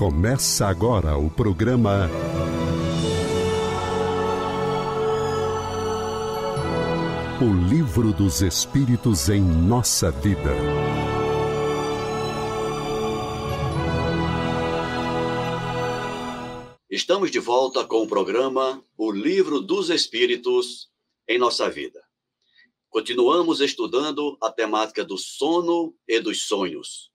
Começa agora o programa O Livro dos Espíritos em Nossa Vida. Estamos de volta com o programa O Livro dos Espíritos em Nossa Vida. Continuamos estudando a temática do sono e dos sonhos.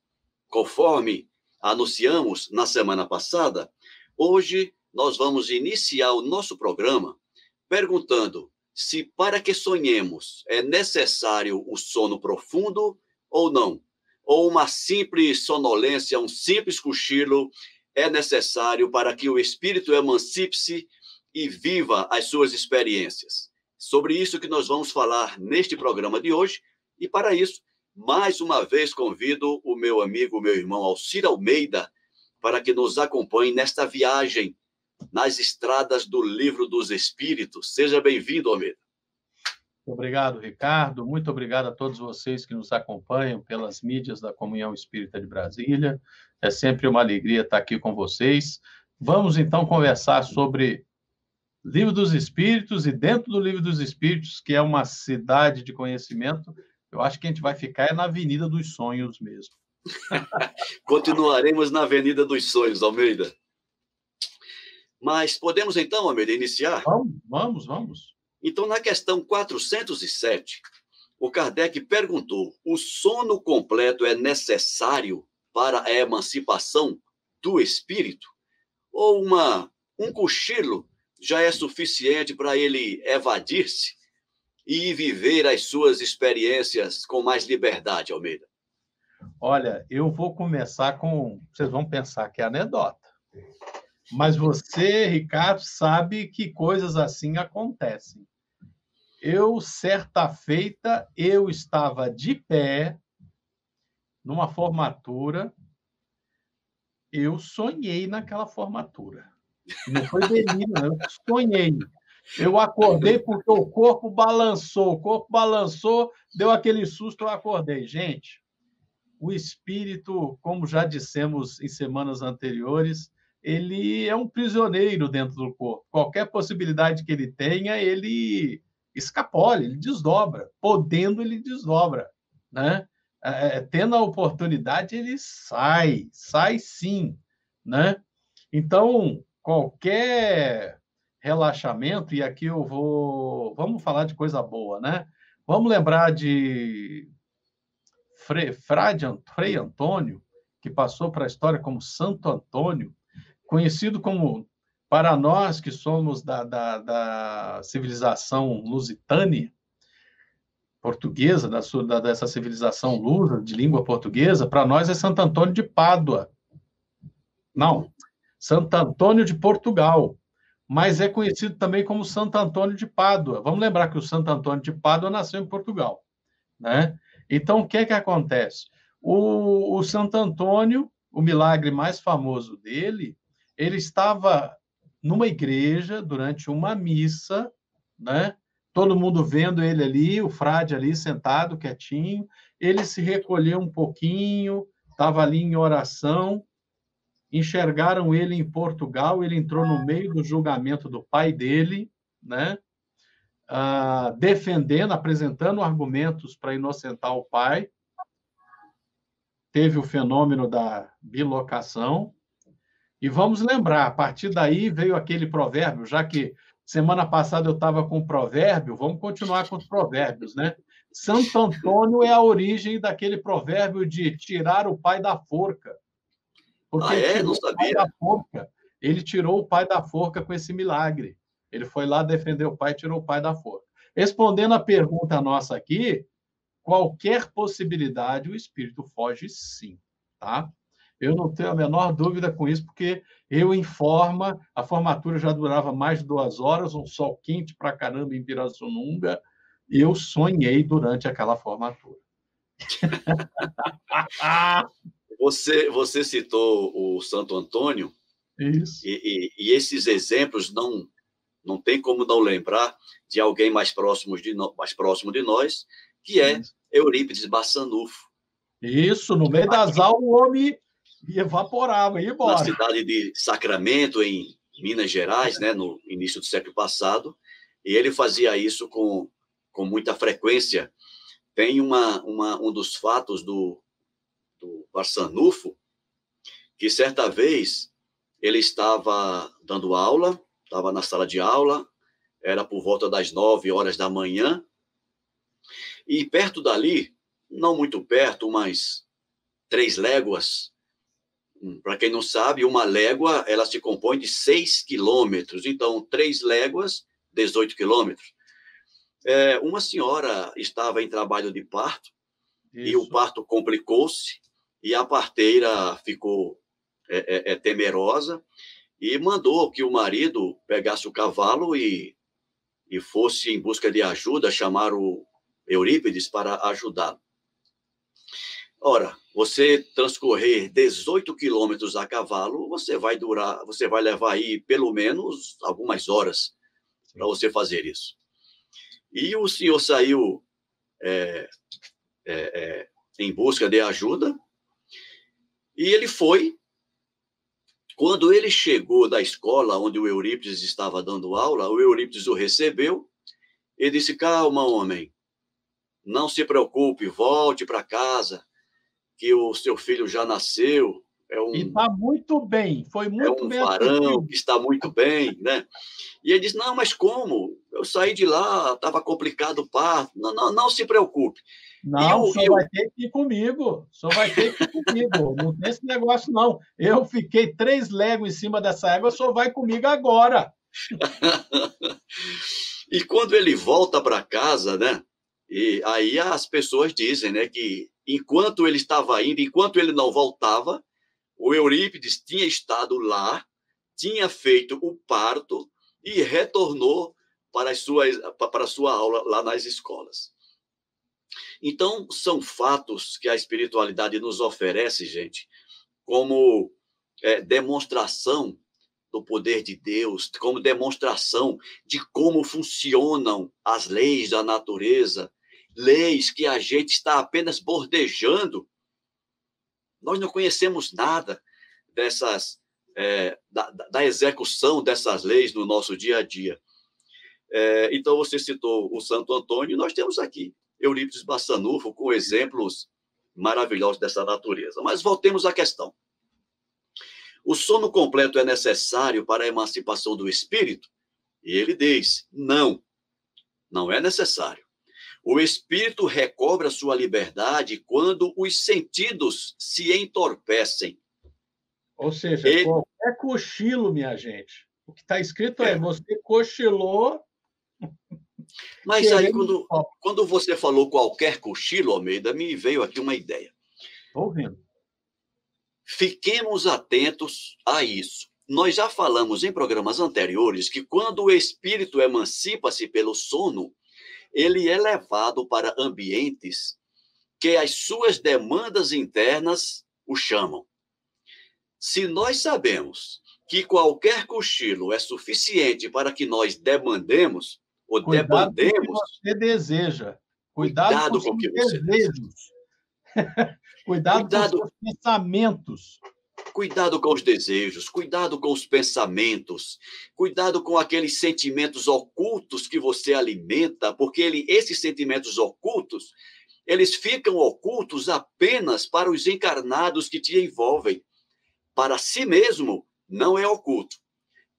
Conforme anunciamos na semana passada, hoje nós vamos iniciar o nosso programa perguntando se para que sonhemos é necessário o sono profundo ou não, ou uma simples sonolência, um simples cochilo é necessário para que o espírito emancipe-se e viva as suas experiências. Sobre isso que nós vamos falar neste programa de hoje, e para isso, mais uma vez convido o meu amigo, o meu irmão Alcir Almeida, para que nos acompanhe nesta viagem nas estradas do Livro dos Espíritos. Seja bem-vindo, Almeida. Obrigado, Ricardo. Muito obrigado a todos vocês que nos acompanham pelas mídias da Comunhão Espírita de Brasília. É sempre uma alegria estar aqui com vocês. Vamos, então, conversar sobre Livro dos Espíritos, e dentro do Livro dos Espíritos, que é uma cidade de conhecimento, eu acho que a gente vai ficar na Avenida dos Sonhos mesmo. Continuaremos na Avenida dos Sonhos, Almeida. Mas podemos, então, Almeida, iniciar? Vamos. Então, na questão 407, o Kardec perguntou: o sono completo é necessário para a emancipação do espírito? Ou um cochilo já é suficiente para ele evadir-se e viver as suas experiências com mais liberdade, Almeida? Olha, eu vou começar com... Vocês vão pensar que é anedota. Mas você, Ricardo, sabe que coisas assim acontecem. Certa feita, eu estava de pé numa formatura, eu sonhei naquela formatura. Não foi delírio, não, eu sonhei. Eu acordei porque o corpo balançou, deu aquele susto, eu acordei. Gente, o espírito, como já dissemos em semanas anteriores, ele é um prisioneiro dentro do corpo. Qualquer possibilidade que ele tenha, ele escapola, ele desdobra. Podendo, ele desdobra, né? Tendo a oportunidade, ele sai sim, né? Então, qualquer relaxamento, e aqui vamos falar de coisa boa, né? Vamos lembrar de Frei Antônio, que passou para a história como Santo Antônio, conhecido como, para nós que somos da civilização lusitânia, portuguesa, dessa civilização lusa, de língua portuguesa, para nós é Santo Antônio de Pádua. Não, Santo Antônio de Portugal, mas é conhecido também como Santo Antônio de Pádua. Vamos lembrar que o Santo Antônio de Pádua nasceu em Portugal, né? Então, o que é que acontece? O Santo Antônio, o milagre mais famoso dele, ele estava numa igreja durante uma missa, né? Todo mundo vendo ele ali, o frade ali sentado, quietinho. Ele se recolheu um pouquinho, estava ali em oração. Enxergaram ele em Portugal, ele entrou no meio do julgamento do pai dele, né? Defendendo, apresentando argumentos para inocentar o pai. Teve o fenômeno da bilocação. E vamos lembrar, a partir daí veio aquele provérbio, já que semana passada eu estava com o provérbio, vamos continuar com os provérbios, né? Santo Antônio é a origem daquele provérbio de tirar o pai da forca. Porque Não sabia. Ele tirou o pai da forca com esse milagre. Ele foi lá defender o pai e tirou o pai da forca. Respondendo a pergunta nossa aqui, qualquer possibilidade, o espírito foge sim, tá? Eu não tenho a menor dúvida com isso, porque a formatura já durava mais de 2 horas, um sol quente pra caramba em Pirassununga, e eu sonhei durante aquela formatura. Você citou o Santo Antônio. Isso. E esses exemplos não tem como não lembrar de alguém mais próximo de nós, que é Eurípides Barçanufo. Isso, no meio das aulas, o homem E evaporava, ia na embora. cidade de Sacramento, em Minas Gerais, né, no início do século passado, e ele fazia isso com muita frequência. Tem um dos fatos do Barçanufo, que certa vez ele estava dando aula, estava na sala de aula, era por volta das 9 horas da manhã, e perto dali, não muito perto, umas 3 léguas, para quem não sabe, uma légua, ela se compõe de 6 quilômetros, então 3 léguas, 18 quilômetros. Uma senhora estava em trabalho de parto, Isso. e o parto complicou-se, e a parteira ficou temerosa, e mandou que o marido pegasse o cavalo e fosse em busca de ajuda, chamar o Eurípides para ajudá-lo. Ora, você transcorrer 18 quilômetros a cavalo, você vai levar aí pelo menos algumas horas para você fazer isso. E o senhor saiu em busca de ajuda, e ele foi. Quando ele chegou da escola onde o Eurípides estava dando aula, o Eurípides o recebeu e disse: calma, homem, não se preocupe, volte para casa, que o seu filho já nasceu. E está muito bem, foi muito bem varão atendido. que está muito bem, né? E ele disse: não, mas como? Eu saí de lá, estava complicado o parto. Não se preocupe. Não, o senhor vai ter que ir comigo. O senhor vai ter que ir comigo. Não tem esse negócio, não. Eu fiquei 3 léguas em cima dessa égua, o senhor vai comigo agora. E quando ele volta para casa, né? E aí as pessoas dizem, né, que enquanto ele estava indo, enquanto ele não voltava, o Eurípides tinha estado lá, tinha feito o parto e retornou para a sua aula lá nas escolas. Então, são fatos que a espiritualidade nos oferece, gente, como demonstração do poder de Deus, como demonstração de como funcionam as leis da natureza, leis que a gente está apenas bordejando. Nós não conhecemos nada dessas da execução dessas leis no nosso dia a dia. Então, você citou o Santo Antônio, nós temos aqui Eurípides Barçanufo com exemplos maravilhosos dessa natureza. Mas voltemos à questão. O sono completo é necessário para a emancipação do espírito? E ele diz: não é necessário. O espírito recobra sua liberdade quando os sentidos se entorpecem. Ou seja, qualquer cochilo, minha gente. O que está escrito você cochilou. Mas aí, quando você falou qualquer cochilo, Almeida, me veio aqui uma ideia. Estou ouvindo. Fiquemos atentos a isso. Nós já falamos em programas anteriores que quando o espírito emancipa-se pelo sono, ele é levado para ambientes que as suas demandas internas o chamam. Se nós sabemos que qualquer cochilo é suficiente para que nós demandemos ou debandemos... Cuidado com o que você deseja. Cuidado com o que você deseja. Cuidado com os seus pensamentos. Cuidado com os desejos, cuidado com os pensamentos, cuidado com aqueles sentimentos ocultos que você alimenta, porque esses sentimentos ocultos, eles ficam ocultos apenas para os encarnados que te envolvem. Para si mesmo, não é oculto.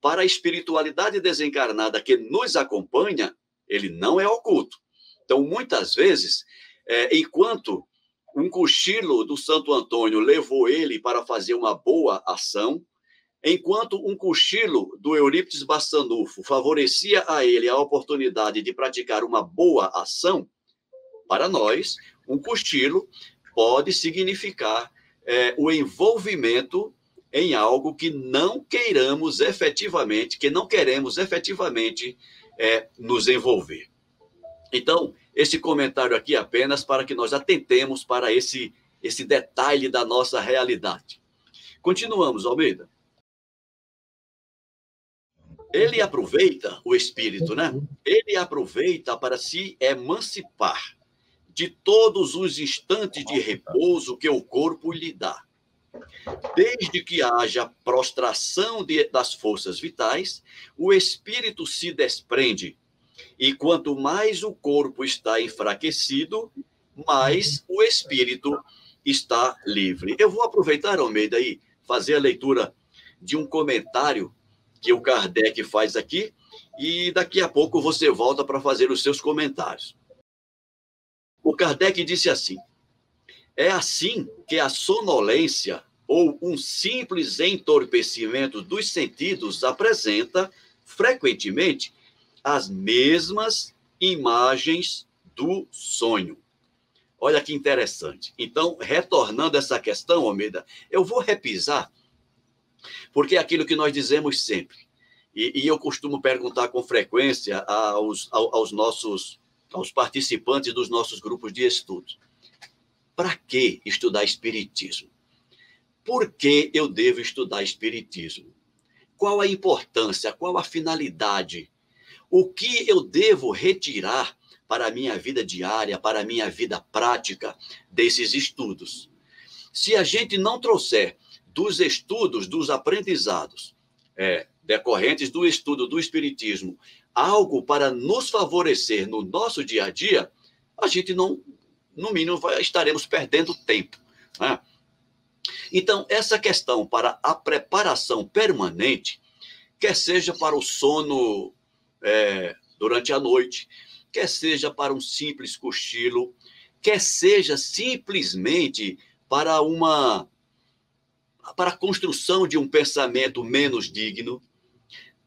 Para a espiritualidade desencarnada que nos acompanha, ele não é oculto. Então, muitas vezes, enquanto um cochilo do Santo Antônio levou ele para fazer uma boa ação, enquanto um cochilo do Eurípides Barçanufo favorecia a ele a oportunidade de praticar uma boa ação, para nós, um cochilo pode significar o envolvimento em algo que não queremos efetivamente nos envolver. Então, esse comentário aqui é apenas para que nós atentemos para esse detalhe da nossa realidade. Continuamos, Almeida. Ele aproveita, o espírito, né? Ele aproveita para se emancipar de todos os instantes de repouso que o corpo lhe dá. Desde que haja prostração das forças vitais, o espírito se desprende. E quanto mais o corpo está enfraquecido, mais o espírito está livre. Eu vou aproveitar, Almeida, aí, fazer a leitura de um comentário que o Kardec faz aqui, e daqui a pouco você volta para fazer os seus comentários. O Kardec disse assim: é assim que a sonolência ou um simples entorpecimento dos sentidos apresenta, frequentemente, as mesmas imagens do sonho. Olha que interessante. Então, retornando a essa questão, Almeida, eu vou repisar, porque é aquilo que nós dizemos sempre. E eu costumo perguntar com frequência aos participantes dos nossos grupos de estudos: para que estudar Espiritismo? Por que eu devo estudar Espiritismo? Qual a importância? Qual a finalidade? O que eu devo retirar para a minha vida diária, para a minha vida prática desses estudos? Se a gente não trouxer dos estudos, dos aprendizados, decorrentes do estudo do Espiritismo, algo para nos favorecer no nosso dia a dia, a gente não, no mínimo, estaremos perdendo tempo, né? Então, essa questão para a preparação permanente, quer seja para o sono durante a noite, quer seja para um simples cochilo, quer seja simplesmente para a construção de um pensamento menos digno,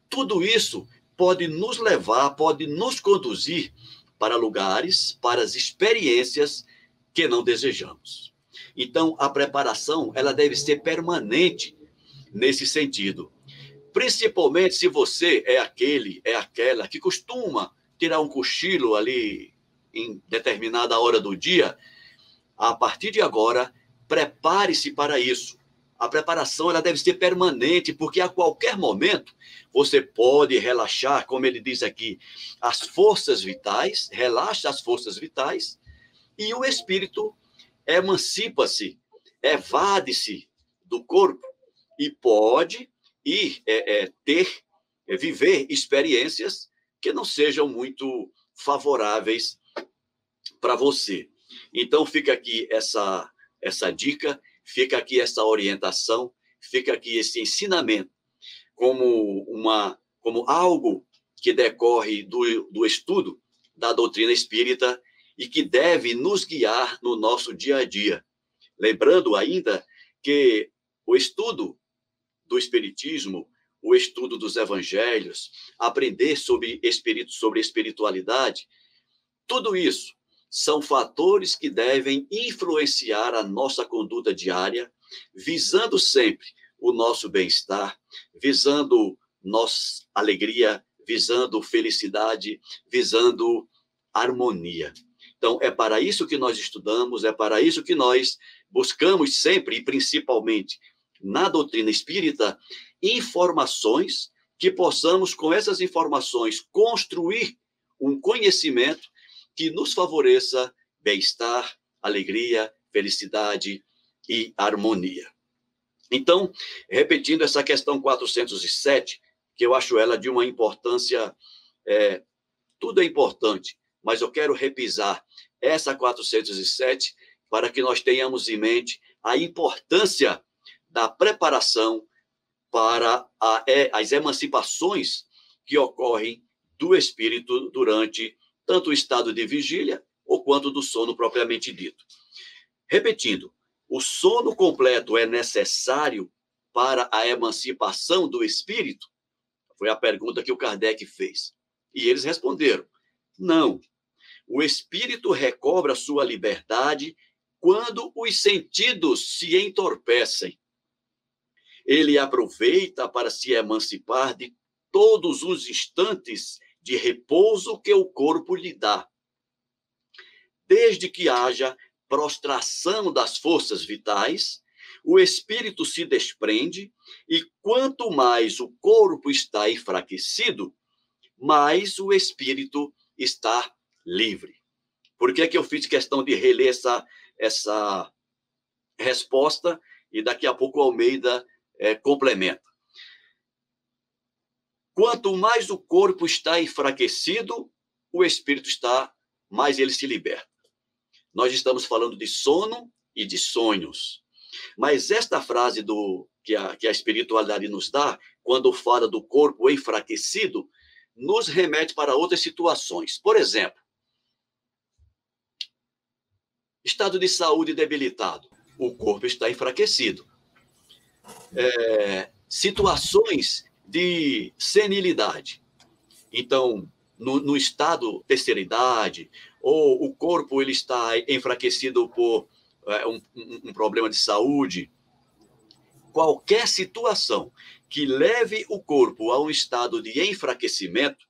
tudo isso pode nos levar, pode nos conduzir para lugares, para as experiências que não desejamos. Então, a preparação, ela deve ser permanente nesse sentido. Principalmente se você é aquela que costuma tirar um cochilo ali em determinada hora do dia, a partir de agora, prepare-se para isso. A preparação, ela deve ser permanente, porque a qualquer momento você pode relaxar, como ele diz aqui, as forças vitais, relaxa as forças vitais, e o espírito emancipa-se, evade-se do corpo e pode viver experiências que não sejam muito favoráveis para você. Então, fica aqui essa dica, fica aqui essa orientação, fica aqui esse ensinamento como algo que decorre do estudo da doutrina espírita e que deve nos guiar no nosso dia a dia. Lembrando ainda que o estudo do Espiritismo, o estudo dos Evangelhos, aprender sobre espiritualidade, tudo isso são fatores que devem influenciar a nossa conduta diária, visando sempre o nosso bem-estar, visando nossa alegria, visando felicidade, visando harmonia. Então, é para isso que nós estudamos, é para isso que nós buscamos sempre, e principalmente na doutrina espírita, informações que possamos, com essas informações, construir um conhecimento que nos favoreça bem-estar, alegria, felicidade e harmonia. Então, repetindo essa questão 407, que eu acho ela de uma importância, tudo é importante, mas eu quero repisar essa 407 para que nós tenhamos em mente a importância da preparação para as emancipações que ocorrem do espírito durante tanto o estado de vigília ou quanto do sono propriamente dito. Repetindo, o sono completo é necessário para a emancipação do espírito? Foi a pergunta que o Kardec fez. E eles responderam: não. O espírito recobra sua liberdade quando os sentidos se entorpecem. Ele aproveita para se emancipar de todos os instantes de repouso que o corpo lhe dá. Desde que haja prostração das forças vitais, o espírito se desprende e quanto mais o corpo está enfraquecido, mais o espírito está livre. Por que eu fiz questão de reler essa resposta e daqui a pouco o Almeida complementa. Quanto mais o corpo está enfraquecido, o espírito mais ele se liberta. Nós estamos falando de sono e de sonhos. Mas esta frase que a espiritualidade nos dá, quando fala do corpo enfraquecido, nos remete para outras situações. Por exemplo, estado de saúde debilitado. O corpo está enfraquecido. Situações de senilidade. Então, no estado terceira idade, ou o corpo ele está enfraquecido por um problema de saúde, qualquer situação que leve o corpo a um estado de enfraquecimento,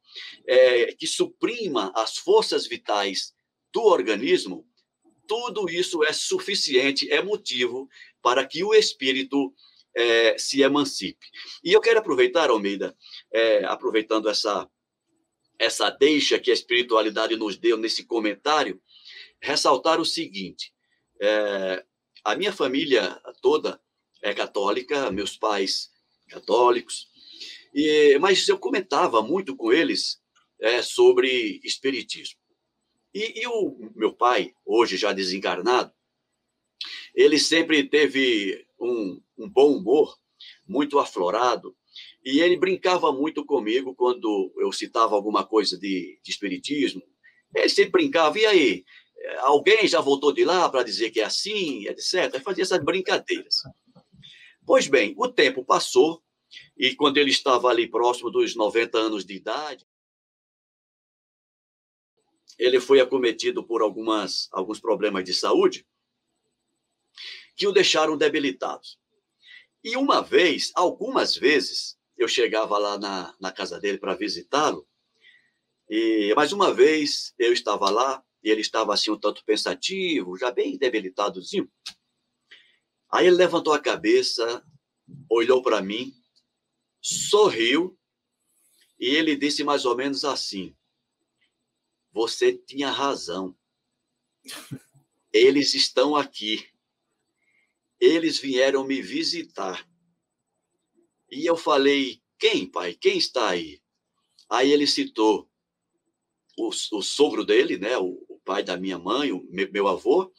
que suprima as forças vitais do organismo, tudo isso é suficiente, é motivo para que o espírito se emancipe. E eu quero aproveitar, Almeida, aproveitando essa deixa que a espiritualidade nos deu nesse comentário, ressaltar o seguinte: a minha família toda é católica, meus pais católicos, mas eu comentava muito com eles sobre espiritismo. E o meu pai, hoje já desencarnado, ele sempre teve um bom humor, muito aflorado, e ele brincava muito comigo quando eu citava alguma coisa de espiritismo. Ele sempre brincava, e aí, alguém já voltou de lá para dizer que é assim, etc. Ele fazia essas brincadeiras. Pois bem, o tempo passou, e quando ele estava ali próximo dos 90 anos de idade, ele foi acometido por alguns problemas de saúde que o deixaram debilitado. E algumas vezes, eu chegava lá na casa dele para visitá-lo, e mais uma vez eu estava lá, e ele estava assim um tanto pensativo, já bem debilitadozinho. Aí ele levantou a cabeça, olhou para mim, sorriu, e ele disse mais ou menos assim: você tinha razão. Eles estão aqui. Eles vieram me visitar. E eu falei: quem, pai? Quem está aí? Aí ele citou o sogro dele, né? O pai da minha mãe, o meu avô,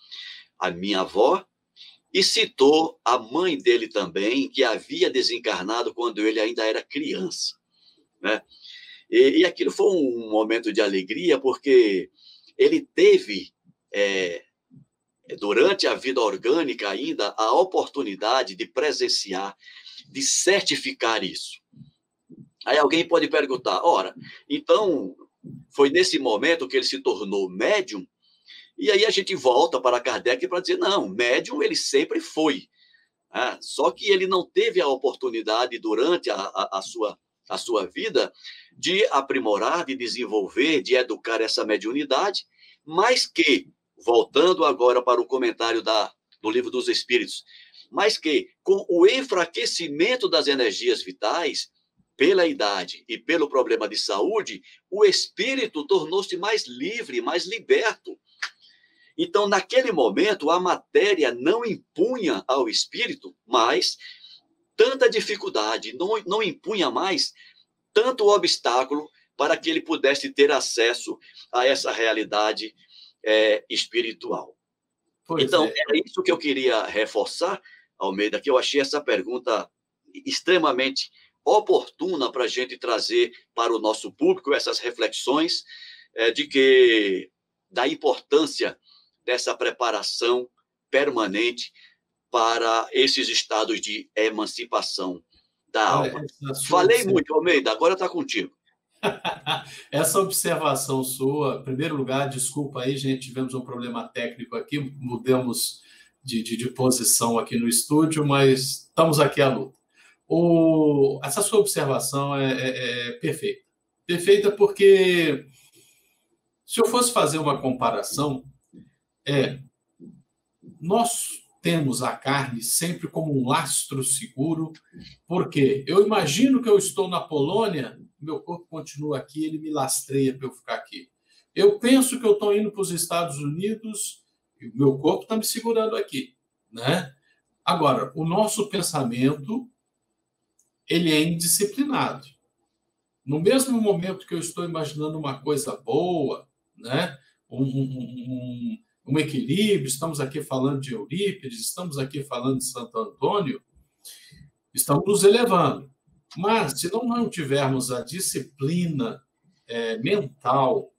a minha avó, e citou a mãe dele também, que havia desencarnado quando ele ainda era criança, né? E aquilo foi um momento de alegria, porque ele teve, durante a vida orgânica ainda, a oportunidade de presenciar, de certificar isso. Aí alguém pode perguntar: ora, então foi nesse momento que ele se tornou médium? E aí a gente volta para Kardec para dizer: não, médium ele sempre foi. Só que ele não teve a oportunidade durante a sua vida de aprimorar, de desenvolver, de educar essa mediunidade, mas que, voltando agora para o comentário do Livro dos Espíritos, mas que, com o enfraquecimento das energias vitais, pela idade e pelo problema de saúde, o espírito tornou-se mais livre, mais liberto. Então, naquele momento, a matéria não impunha ao espírito mais tanta dificuldade, não impunha mais tanto obstáculo para que ele pudesse ter acesso a essa realidade espiritual. Então, é isso que eu queria reforçar, Almeida, que eu achei essa pergunta extremamente oportuna para a gente trazer para o nosso público essas reflexões da importância dessa preparação permanente para esses estados de emancipação da alma. Falei muito, Almeida, agora está contigo. Essa observação sua, em primeiro lugar, desculpa aí, gente, tivemos um problema técnico aqui, mudamos de posição aqui no estúdio, mas estamos aqui à luta. Essa sua observação é perfeita. Perfeita porque, se eu fosse fazer uma comparação, nós temos a carne sempre como um lastro seguro, porque eu imagino que eu estou na Polônia, meu corpo continua aqui, ele me lastreia para eu ficar aqui. Eu penso que eu estou indo para os Estados Unidos e o meu corpo está me segurando aqui, né? Agora, o nosso pensamento, ele é indisciplinado. No mesmo momento que eu estou imaginando uma coisa boa, né? Um equilíbrio, estamos aqui falando de Eurípides, estamos aqui falando de Santo Antônio, estamos nos elevando. Mas, se não tivermos a disciplina mental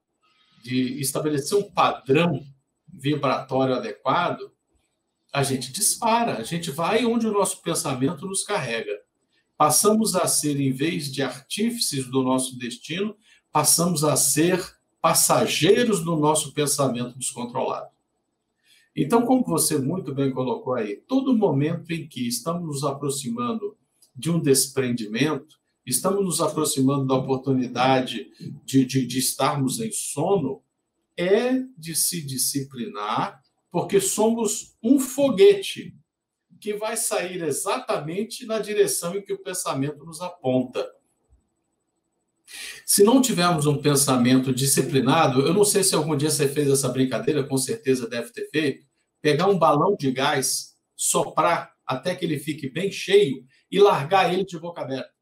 de estabelecer um padrão vibratório adequado, a gente dispara, a gente vai onde o nosso pensamento nos carrega. Passamos a ser, em vez de artífices do nosso destino, passamos a ser passageiros do nosso pensamento descontrolado. Então, como você muito bem colocou aí, todo momento em que estamos nos aproximando de um desprendimento, estamos nos aproximando da oportunidade de estarmos em sono, é de se disciplinar, porque somos um foguete que vai sair exatamente na direção em que o pensamento nos aponta. Se não tivermos um pensamento disciplinado, eu não sei se algum dia você fez essa brincadeira, com certeza deve ter feito, pegar um balão de gás, soprar até que ele fique bem cheio e largar ele de boca aberta.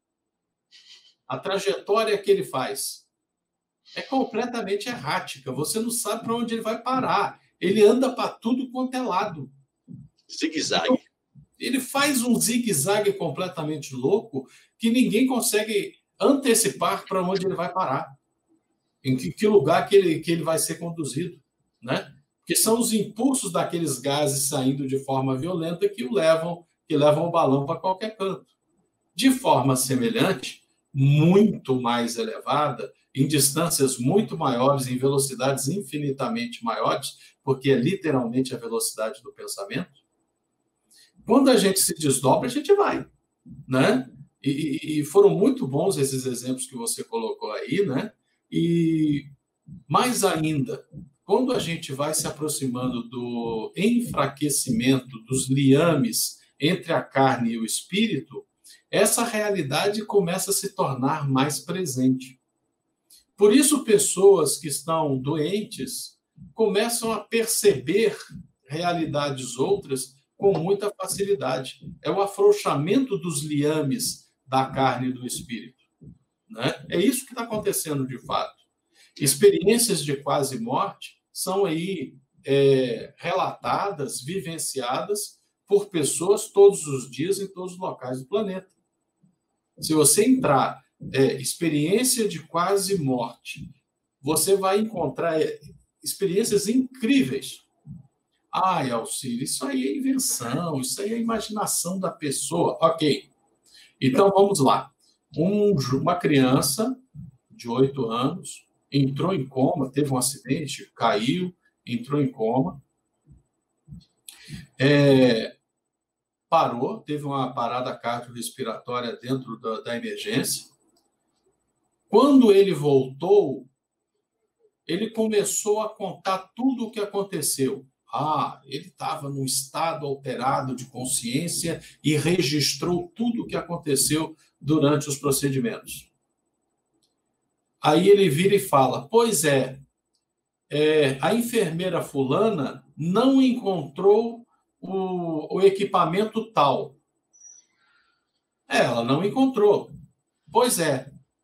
A trajetória que ele faz é completamente errática. Você não sabe para onde ele vai parar. Ele anda para tudo quanto é lado. Zigue-zague. Então, ele faz um zigue-zague completamente louco que ninguém consegue antecipar para onde ele vai parar. Em que lugar que ele vai ser conduzido, né? Porque são os impulsos daqueles gases saindo de forma violenta que levam o balão para qualquer canto. De forma semelhante, muito mais elevada, em distâncias muito maiores, em velocidades infinitamente maiores, porque é literalmente a velocidade do pensamento. Quando a gente se desdobra, a gente vai, né? E foram muito bons esses exemplos que você colocou aí, né? E mais ainda, quando a gente vai se aproximando do enfraquecimento dos liames entre a carne e o espírito, essa realidade começa a se tornar mais presente. Por isso, pessoas que estão doentes começam a perceber realidades outras com muita facilidade. É o afrouxamento dos liames da carne e do espírito, né? É isso que está acontecendo de fato. Experiências de quase morte são aí relatadas, vivenciadas por pessoas todos os dias em todos os locais do planeta. Se você entrar experiência de quase morte, você vai encontrar experiências incríveis. Ai, Alcílio, isso aí é invenção, isso aí é imaginação da pessoa. Ok. Então, vamos lá. Uma criança de 8 anos entrou em coma, teve um acidente, caiu, entrou em coma, parou, teve uma parada cardiorrespiratória dentro da emergência. Quando ele voltou, ele começou a contar tudo o que aconteceu. Ele estava num estado alterado de consciência e registrou tudo o que aconteceu durante os procedimentos. Aí ele vira e fala, pois a enfermeira fulana não encontrou o equipamento tal. Ela não encontrou. Pois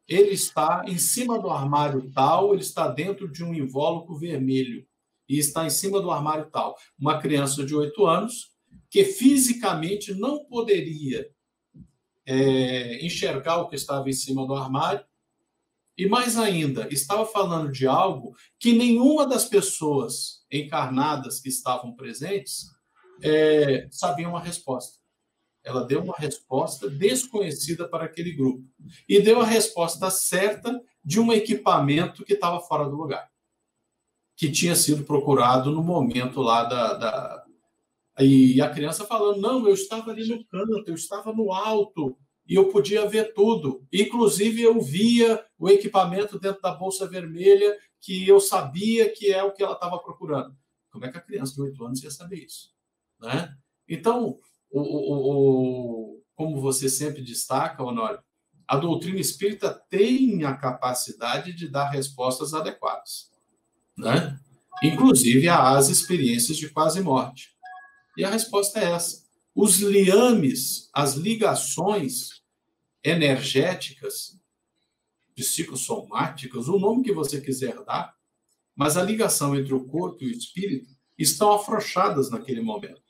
ele está em cima do armário tal, ele está dentro de um invólucro vermelho e está em cima do armário tal. Uma criança de 8 anos que fisicamente não poderia enxergar o que estava em cima do armário e, mais ainda, estava falando de algo que nenhuma das pessoas encarnadas que estavam presentes sabiam a resposta. Ela deu uma resposta desconhecida para aquele grupo e deu a resposta certa de um equipamento que estava fora do lugar, que tinha sido procurado no momento lá E a criança falando, não, eu estava ali no canto, eu estava no alto e eu podia ver tudo. Inclusive, eu via o equipamento dentro da bolsa vermelha que eu sabia que é o que ela estava procurando. Como é que a criança de 8 anos ia saber isso, né? Então, como você sempre destaca, Honório, a doutrina espírita tem a capacidade de dar respostas adequadas, né? Inclusive às experiências de quase morte. E a resposta é essa. os liames, as ligações energéticas, psicossomáticas, o nome que você quiser dar, mas a ligação entre o corpo e o espírito estão afrouxadas naquele momento.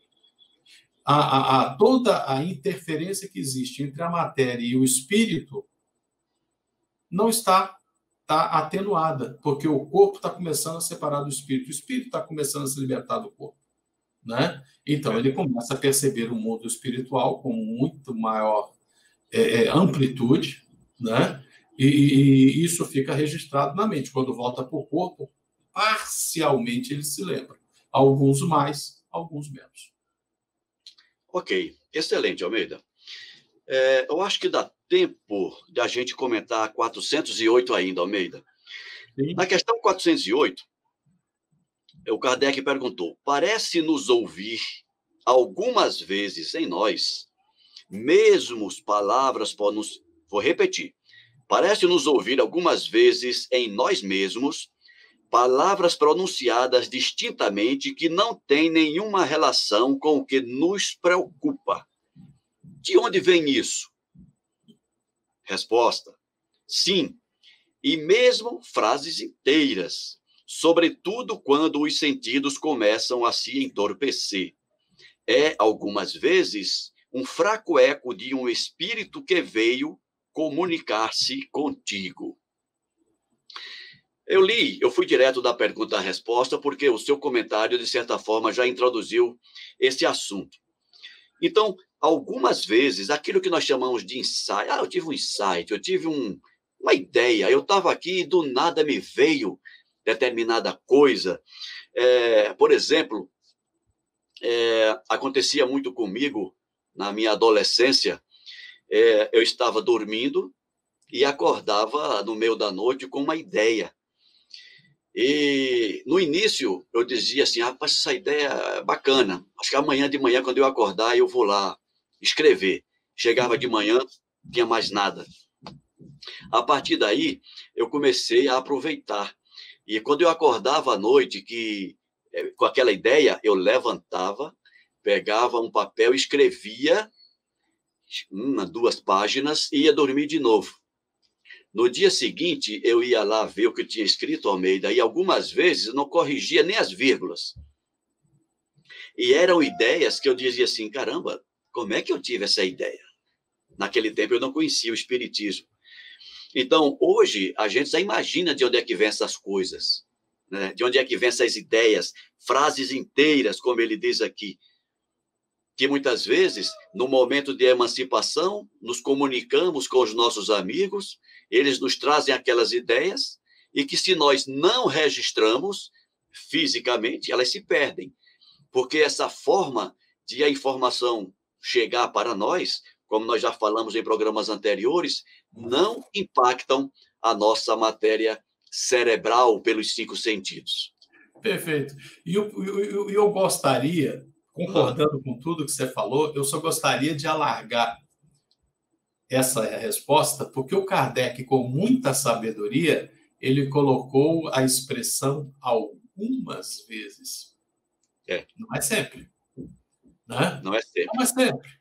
Toda a interferência que existe entre a matéria e o espírito não está atenuada, porque o corpo está começando a separar do espírito, o espírito está começando a se libertar do corpo, né? Então, ele começa a perceber o mundo espiritual com muito maior amplitude, né? E isso fica registrado na mente. Quando volta para o corpo, parcialmente ele se lembra. Alguns mais, alguns menos. Ok, excelente, Almeida. Eu acho que dá tempo de a gente comentar 408 ainda, Almeida. Sim. Na questão 408, o Kardec perguntou: parece-nos ouvir algumas vezes em nós, mesmo palavras, vou repetir, parece-nos ouvir algumas vezes em nós mesmos palavras pronunciadas distintamente que não têm nenhuma relação com o que nos preocupa. De onde vem isso? Resposta: sim, e mesmo frases inteiras, sobretudo quando os sentidos começam a se entorpecer. Algumas vezes, um fraco eco de um espírito que veio comunicar-se contigo. Eu fui direto da pergunta à resposta, porque o seu comentário, de certa forma, já introduziu esse assunto. Então, algumas vezes, aquilo que nós chamamos de insight, eu tive um insight, eu tive uma ideia, eu estava aqui e do nada me veio determinada coisa. Por exemplo, acontecia muito comigo na minha adolescência. Eu estava dormindo e acordava no meio da noite com uma ideia. E no início eu dizia assim: rapaz, essa ideia é bacana, acho que amanhã de manhã, quando eu acordar, eu vou lá escrever. Chegava de manhã, não tinha mais nada. A partir daí, eu comecei a aproveitar. E quando eu acordava à noite, com aquela ideia, eu levantava, pegava um papel, escrevia 1, 2 páginas e ia dormir de novo. No dia seguinte, eu ia lá ver o que eu tinha escrito, Almeida, e algumas vezes não corrigia nem as vírgulas. E eram ideias que eu dizia assim: caramba, como é que eu tive essa ideia? Naquele tempo eu não conhecia o espiritismo. Então, hoje, a gente já imagina de onde é que vem essas coisas, né? De onde é que vem essas ideias, frases inteiras, como ele diz aqui, que muitas vezes, no momento de emancipação, nos comunicamos com os nossos amigos, eles nos trazem aquelas ideias, e que se nós não registramos fisicamente, elas se perdem. Porque essa forma de a informação chegar para nós, como nós já falamos em programas anteriores, não impactam a nossa matéria cerebral pelos 5 sentidos. Perfeito. E eu gostaria, concordando com tudo que você falou, eu só gostaria de alargar essa resposta, porque o Kardec, com muita sabedoria, ele colocou a expressão algumas vezes. Não é sempre. Né? Não é sempre. Não é sempre.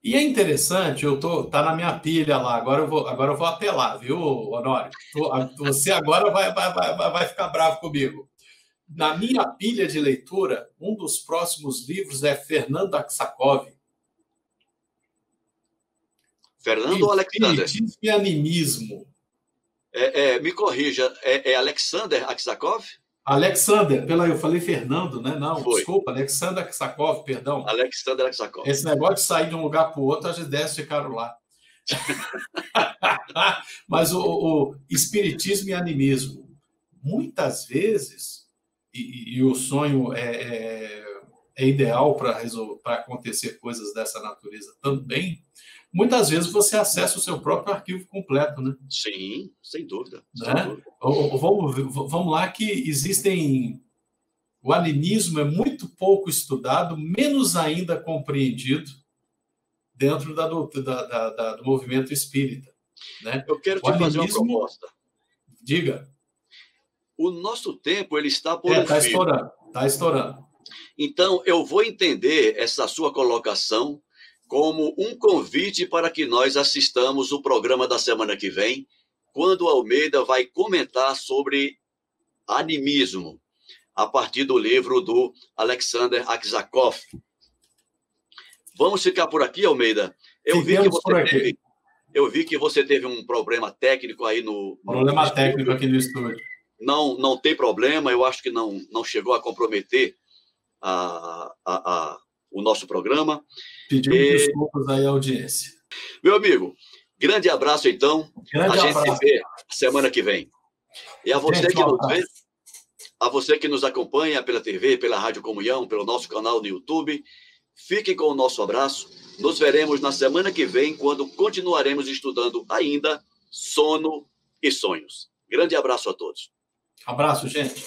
E é interessante, tá na minha pilha lá, agora eu vou apelar, viu, Honório? Você agora vai ficar bravo comigo. Na minha pilha de leitura, um dos próximos livros é Fernando Aksakov. Fernando ou Alexander? Espiritismo e Animismo. Me corrija, é Alexander Aksakov? Alexander, eu falei Fernando, né? Não, Foi. Desculpa, Alexander Aksakov, perdão. Alexander Aksakov. Esse negócio de sair de um lugar para o outro, as ideias ficaram lá. Mas o espiritismo e animismo, muitas vezes, e o sonho é ideal para acontecer coisas dessa natureza também, muitas vezes você acessa o seu próprio arquivo completo, né? Sim, sem dúvida. Né? Vamos lá que existem... O animismo é muito pouco estudado, menos ainda compreendido dentro do movimento espírita. Né? Eu quero te fazer uma proposta. Diga. O nosso tempo ele está por um fio. Está estourando. Então, eu vou entender essa sua colocação como um convite para que nós assistamos o programa da semana que vem, quando Almeida vai comentar sobre animismo, a partir do livro do Alexander Aksakov. Vamos ficar por aqui, Almeida? Eu vi que você teve um problema técnico aí no técnico aqui no estúdio. Não tem problema, eu acho que não chegou a comprometer o nosso programa. Pedimos desculpas aí à audiência. Meu amigo, grande abraço, então. A gente se vê semana que vem. E a você que nos vê, a você que nos acompanha pela TV, pela Rádio Comunhão, pelo nosso canal no YouTube, fiquem com o nosso abraço. Nos veremos na semana que vem, quando continuaremos estudando ainda sono e sonhos. Grande abraço a todos. Abraço, gente.